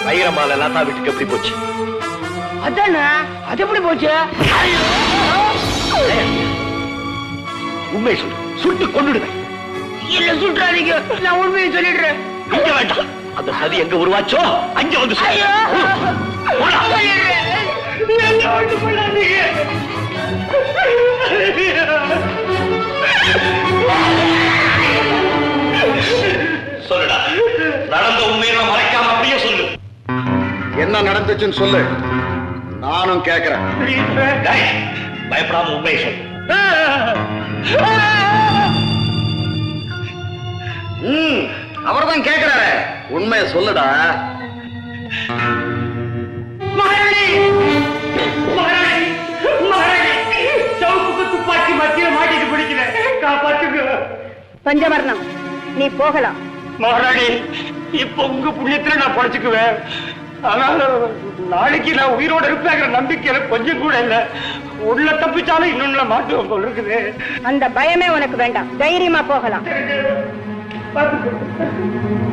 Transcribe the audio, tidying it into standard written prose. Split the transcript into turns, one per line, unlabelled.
வைரமால லதா வீட்டுக்கு எப்படி போச்சு?
அதானே, அது எப்படி போச்சு?
உண்மை சொல்லு, சுட்டு கொண்டுடுவேன்.
இல்ல சுற்றாதீங்க, நான் உண்மையை சொல்லிடுறேன்.
இங்க வேண்டாம், அந்த சதி எங்க உருவாச்சோ அங்க வந்து சொல்லு. சொல்லுடா, நடந்த உண்மையை மறைக்காம அப்படியே சொல்லு.
என்ன நடந்துச்சுன்னு சொல்லு, நானும் கேக்குறேன்.
பயப்படாம உண்மையை சொல்லு.
அவர்தான் கேக்குறாரு, உண்மையை சொல்லுடா.
மகாராணி, மகாராணி, மகாராணி, சவுக்கு துப்பாக்கி மத்தியில மாட்டிட்டு பிடிக்கிறேன், காப்பாத்துங்க.
பஞ்சவர்ணம், நீ போகலாம்.
மகாராணி, இப்ப உங்க புண்ணியத்துல நான் படைச்சுக்குவேன். ஆனா நாளைக்கு நான் உயிரோட இருப்பேங்கிற நம்பிக்கை எனக்கு கொஞ்சம் கூட இல்ல. உள்ள தப்பிச்சாலும் இன்னொன்னு மாட்டுவோம் போல இருக்குது.
அந்த பயமே உனக்கு வேண்டாம், தைரியமா போகலாம்.
பாத்துக்க.